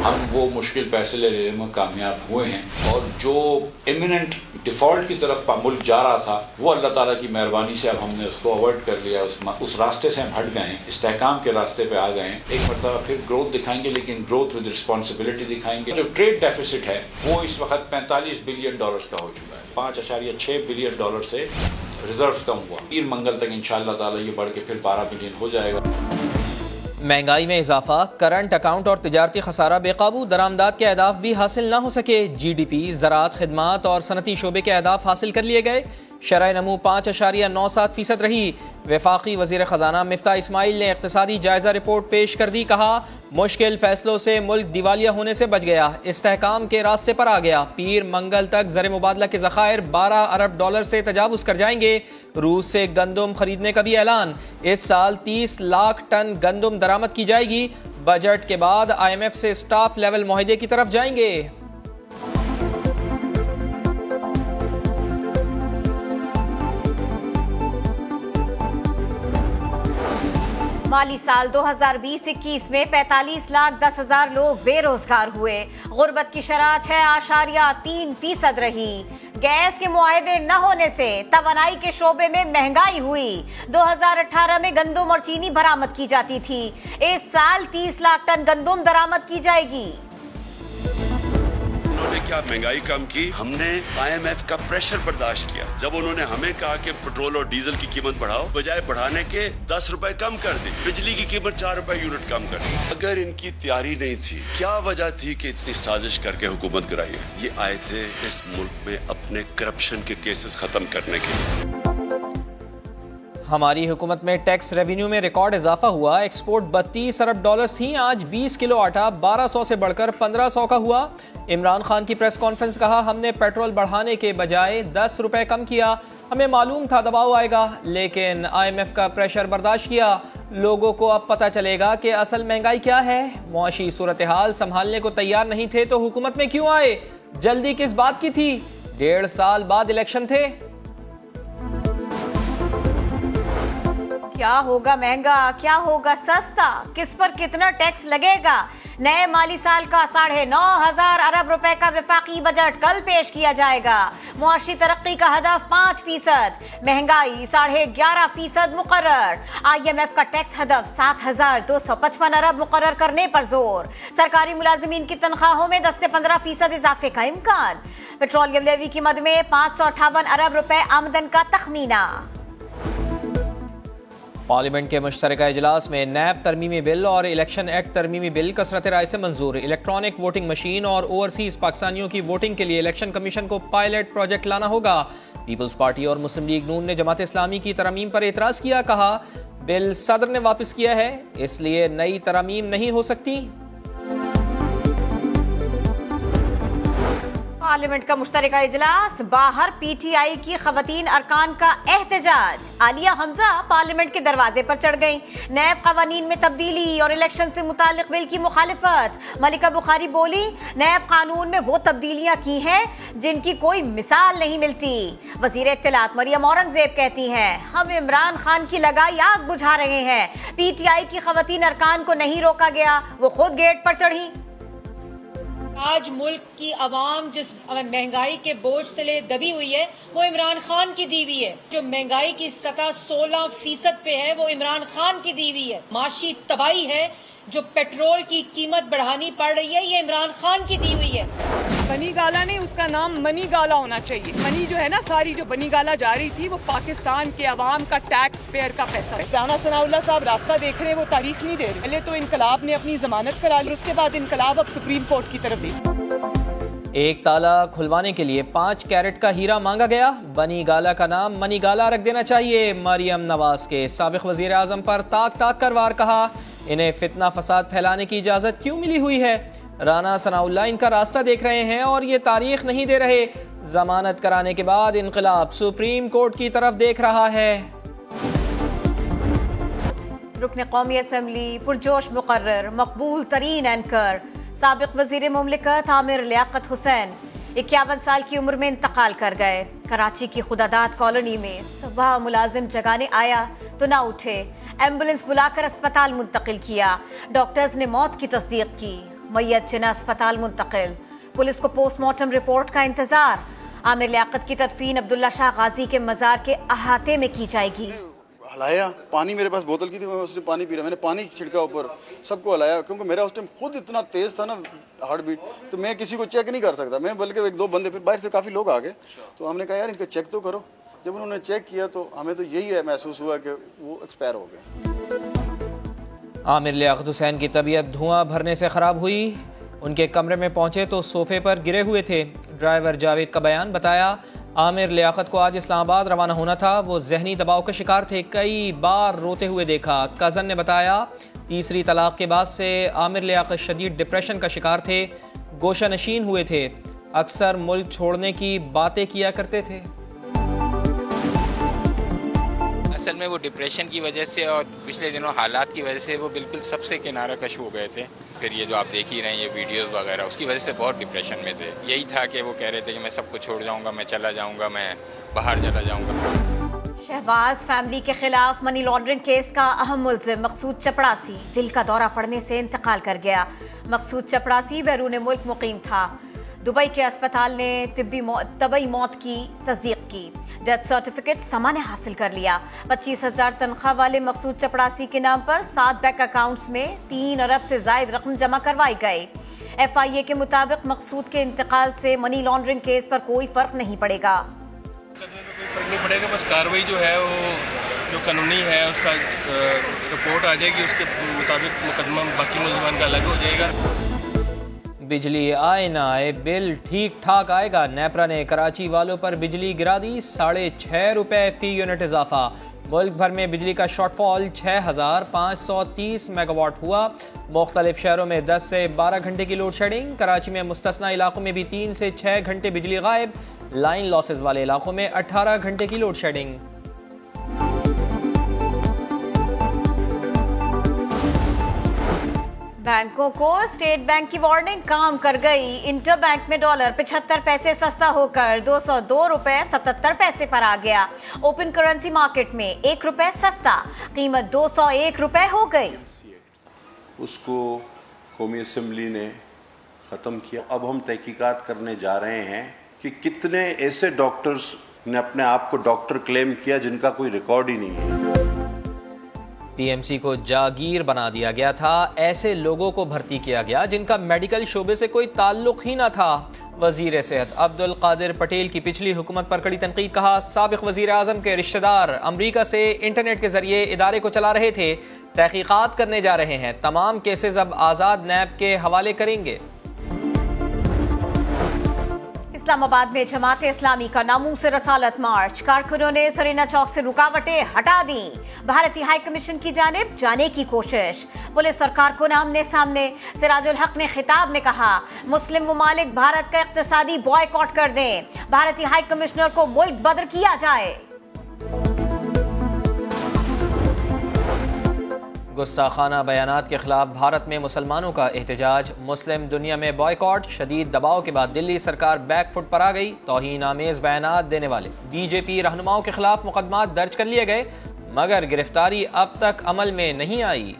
हम वो मुश्किल पैसे लेने में कामयाब हुए हैं और जो इमिनेंट डिफॉल्ट की तरफ मुल्क जा रहा था वो अल्लाह ताला की मेहरबानी से अब हमने उसको अवॉइड कर लिया, उस रास्ते से हम हट गए हैं, इस्तेहकाम के रास्ते पे आ गए हैं। एक मरतबा फिर ग्रोथ दिखाएंगे, लेकिन ग्रोथ विद रिस्पॉन्सिबिलिटी दिखाएंगे। जो ट्रेड डेफिसिट है वो इस वक्त $45 बिलियन का हो चुका है, $5.6 बिलियन से रिजर्व कम हुआ। पीर मंगल तक इंशाअल्लाह ताला ये बढ़ के फिर 12 बिलियन हो जाएगा। महंगाई में इजाफा, करंट अकाउंट और तिजारती खसारा बेकाबू, दरामदाद के अहदाफ भी हासिल ना हो सके। GDP, ज़राअत, खिदमात और सनती शोबे के अहदाफ हासिल कर लिए गए। शरह नमू 5.97% रही। वफाकी वज़ीर ख़जाना मिफ्ता इस्माइल ने इक़्तिसादी जायज़ा रिपोर्ट पेश कर दी। कहा, मुश्किल फैसलों से मुल्क दिवालिया होने से बच गया, इस्तेहकाम के रास्ते पर आ गया। पीर मंगल तक ज़र मुबादला के ज़खायर $12 अरब से तजावुज़ कर जाएंगे। रूस से गंदम खरीदने का भी ऐलान। इस साल 30 लाख टन गंदम दरामद की जाएगी। बजट के बाद IMF से स्टाफ लेवल मुआहदे की तरफ जाएंगे। माली साल 2020-21 में 45,10,000 लोग बेरोजगार हुए। गुर्बत की शरह 6.3% रही। गैस के मुआहदे न होने से तवानाई के शोबे में महंगाई हुई। 2018 में गंदम और चीनी बरामद की जाती थी। इस साल 30 लाख टन गंदम दरामद की जाएगी। उन्होंने क्या महंगाई कम की? हमने IMF का प्रेशर बर्दाश्त किया जब उन्होंने हमें कहा कि पेट्रोल और डीजल की कीमत बढ़ाओ, बजाय बढ़ाने के 10 रुपए कम कर दी। बिजली की कीमत 4 रुपए यूनिट कम कर दी। अगर इनकी तैयारी नहीं थी, क्या वजह थी कि इतनी साजिश करके हुकूमत गिराई है? ये आए थे इस मुल्क में अपने करप्शन के केसेस खत्म करने के लिए। हमारी हुकूमत में टैक्स रेवेन्यू में रिकॉर्ड इजाफा हुआ। एक्सपोर्ट $32 अरब थी, आज 20 किलो आटा 1200 से बढ़कर 1500 का हुआ। इमरान खान की प्रेस कॉन्फ्रेंस, कहा, हमने पेट्रोल बढ़ाने के बजाय 10 रुपए कम किया। हमें मालूम था दबाव आएगा, लेकिन IMF का प्रेशर बर्दाश्त किया। लोगों को अब पता चलेगा कि असल महंगाई क्या है। मुआशी सूरत हाल संभालने को तैयार नहीं थे तो हुकूमत में क्यों आए? जल्दी किस बात की थी? 1.5 साल बाद इलेक्शन थे। क्या होगा महंगा, क्या होगा सस्ता, किस पर कितना टैक्स लगेगा? नए माली साल का 9,500 अरब रुपए का वफाकी बजट कल पेश किया जाएगा। मुआशी तरक्की का हदफ 5%, महंगाई 11.5% मुकर्रर। IMF का टैक्स हदफ 7,255 अरब मुकर्रर करने पर जोर। सरकारी मुलाजिमीन की तनख्वाहों में 10 से 15% इजाफे का इम्कान। पेट्रोलियम लेवी की मद में 558 अरब रुपए आमदन का तखमीना। पार्लियामेंट के मुश्तरका इजलास में नैब तरमीमी बिल और इलेक्शन एक्ट तरमीमी बिल कसरत राय से मंजूर। इलेक्ट्रॉनिक वोटिंग मशीन और ओवरसीज पाकिस्तानियों की वोटिंग के लिए इलेक्शन कमीशन को पायलट प्रोजेक्ट लाना होगा। पीपल्स पार्टी और मुस्लिम लीग नून ने जमात इस्लामी की तरमीम पर एतराज किया। कहा, बिल सदर ने वापस किया है, इसलिए नई तरमीम नहीं हो सकती। पार्लियामेंट का मुश्तरका इजलास, बाहर PTI की खवातीन अरकान का एहतजाज। आलिया हमजा पार्लियामेंट के दरवाजे पर चढ़ गईं। नैब कवानीन में तब्दीली और इलेक्शन से मुतालिक बिल की मुखालिफत। मलिका बुखारी बोली, नैब कानून में वो तब्दीलियां की हैं जिनकी कोई मिसाल नहीं मिलती। वजीर इत्तलात मरियम औरंगजेब कहती हैं, हम इमरान खान की लगाई आग बुझा रहे हैं। PTI की खवातीन अरकान को नहीं रोका गया, वो खुद गेट पर चढ़ी। आज मुल्क की आवाम जिस महंगाई के बोझ तले दबी हुई है वो इमरान खान की दी हुई है। जो महंगाई की सतह 16% पे है वो इमरान खान की दी हुई है। माशी तबाही है, जो पेट्रोल की कीमत बढ़ानी पड़ रही है ये इमरान खान की दी हुई है। बनी गाला नहीं, उसका नाम मनी गाला होना चाहिए। मनी जो है ना, सारी जो बनी गाला जा रही थी वो पाकिस्तान के अवाम का टैक्स पेयर का पैसा है। राना सनाउल्लाह साहब रास्ता देख रहे हैं, वो तारीख नहीं दे रहे। पहले तो इनकलाब ने अपनी जमानत करा ली, उसके बाद इनकलाब अब सुप्रीम कोर्ट की तरफ दी। एक ताला खुलवाने के लिए 5 कैरेट का हीरा मांगा गया। बनी गाला का नाम मनी गाला रख देना चाहिए। मरियम नवाज के साबिक वजीर आजम पर ताक ताक कर वार। कहा, इन्हें फितना फसाद फैलाने की इजाजत क्यों मिली हुई है? राना सनाउल्लाह इनका रास्ता देख रहे हैं और ये तारीख नहीं दे रहे। जमानत कराने के बाद इनकलाब सुप्रीम कोर्ट की तरफ देख रहा है। रुकन कौमी असम्बली पुरजोश मुकर्रर, मकबूल तरीन एंकर साबिक वजीर मुमलिकत आमिर लियाकत हुसैन 51 साल की उम्र में इंतकाल कर गए। कराची की खुदादाद कॉलोनी में सुबह मुलाजिम जगाने आया तो ना उठे। एम्बुलेंस बुलाकर अस्पताल मुंतकिल किया। डॉक्टर्स ने मौत की तस्दीक की। मय्यत जिना अस्पताल मुंतकिल। पुलिस को पोस्टमार्टम रिपोर्ट का इंतजार। आमिर लियाकत की तदफीन अब्दुल्ला शाह गाजी के मजार के अहाते में की जाएगी। हलाया, पानी मेरे पास बोतल की थी, मैं उसने पानी पी रहा, मैंने पानी छिड़का ऊपर, सबको हलाया, क्योंकि मेरा उस टाइम खुद इतना तेज़ था ना हार्ट बीट, तो मैं किसी को चेक नहीं कर सकता। मैं बल्कि एक दो बंदे, फिर बाहर से काफ़ी लोग आ गए, तो हमने कहा यार इनका चेक तो करो। जब उन्होंने चेक किया तो हमें तो यही है महसूस हुआ कि वो एक्सपायर हो गए। आमिर लियाकत हुसैन की तबीयत धुआं भरने से ख़राब हुई। उनके कमरे में पहुंचे तो सोफे पर गिरे हुए थे। ड्राइवर जावेद का बयान, बताया आमिर लियाकत को आज इस्लामाबाद रवाना होना था। वो जहनी दबाव का शिकार थे, कई बार रोते हुए देखा। कज़न ने बताया तीसरी तलाक के बाद से आमिर लियाकत शदीद डिप्रेशन का शिकार थे, गोशा नशीन हुए थे, अक्सर मुल्क छोड़ने की बातें किया करते थे। असल में वो डिप्रेशन की वजह से और पिछले दिनों हालात की वजह से वो बिल्कुल सबसे किनारा कश हो गए थे। फिर ये जो आप देख ही रहे हैं ये वीडियोस वगैरह, उसकी वजह से बहुत डिप्रेशन में थे। यही था कि वो कह रहे थे कि मैं सबको छोड़ जाऊंगा, मैं चला जाऊंगा, मैं बाहर चला जाऊंगा। शहबाज फैमिली के खिलाफ मनी लॉन्ड्रिंग केस का अहम मुल्जिम मकसूद चपड़ासी दिल का दौरा पड़ने से इंतकाल कर गया। मकसूद चपड़ासी बैरून मुल्क मुकीम था। दुबई के अस्पताल ने तबई मौत की तस्दीक की। डेथ सर्टिफिकेट समा ने हासिल कर लिया। 25,000 तनख्वाह वाले मकसूद चपड़ासी के नाम पर 7 बैंक अकाउंट्स में 3 अरब से जायद रकम जमा करवाई गई। FIA के मुताबिक मकसूद के इंतकाल से मनी लॉन्ड्रिंग केस पर कोई फर्क नहीं पड़ेगा। फर्क नहीं पड़ेगा, बस कार्रवाई जो है वो जो कानूनी है उसका रिपोर्ट आ जाएगी, उसके मुताबिक मुकदमा बाकी मुल्ज़िमान का अलग हो जाएगा। बिजली आए ना आए बिल ठीक ठाक आएगा। नेपरा ने कराची वालों पर बिजली गिरा दी। 6.5 रुपए फी यूनिट इजाफा। मुल्क भर में बिजली का शॉर्टफॉल 6,530 मेगावाट हुआ। मुख्तलिफ शहरों में 10 से 12 घंटे की लोड शेडिंग। कराची में मुस्तस्ना इलाकों में भी 3 से 6 घंटे बिजली गायब। लाइन लॉसेज वाले इलाकों में 18 घंटे की लोड शेडिंग। बैंकों को स्टेट बैंक की वार्निंग काम कर गई। इंटर बैंक में डॉलर 75 पैसे सस्ता होकर 202 रुपए 77 पैसे पर आ गया। ओपन करेंसी मार्केट में 1 रुपए सस्ता, कीमत 201 रुपए हो गई। उसको कौमी असम्बली ने ख़त्म किया। अब हम तहकीकात करने जा रहे हैं कि कितने ऐसे डॉक्टर्स ने अपने आप को डॉक्टर क्लेम किया जिनका कोई रिकॉर्ड ही नहीं है। PMC को जागीर बना दिया गया था। ऐसे लोगों को भर्ती किया गया जिनका मेडिकल शोबे से कोई ताल्लुक ही ना था। वजीर सेहत अब्दुल कादिर पटेल की पिछली हुकूमत पर कड़ी तनकीद। कहा साबिक वजीर आजम के रिश्तेदार अमरीका से इंटरनेट के जरिए इदारे को चला रहे थे। तहकीकात करने जा रहे हैं। तमाम केसेस अब आज़ाद नैब के हवाले करेंगे। इस्लामाबाद में जमात इस्लामी का नामूस रसालत मार्च। कारकुनों ने सरीना चौक से रुकावटें हटा दी। भारतीय हाई कमीशन की जानिब जाने की कोशिश। पुलिस और कारकुन आमने सामने। सिराजुल हक ने खिताब में कहा मुस्लिम मुमालिक भारत का इक्तिसादी बॉयकॉट कर दें। भारतीय हाई कमिश्नर को मुल्क बदर किया जाए। गुस्ताखाना बयानात के खिलाफ भारत में मुसलमानों का एहतजाज। मुस्लिम दुनिया में बॉयकॉट। शदीद दबाव के बाद दिल्ली सरकार बैकफुट पर आ गई। तौहीन आमेज बयानात देने वाले BJP रहनुमाओं के खिलाफ मुकदमात दर्ज कर लिए गए, मगर गिरफ्तारी अब तक अमल में नहीं आई।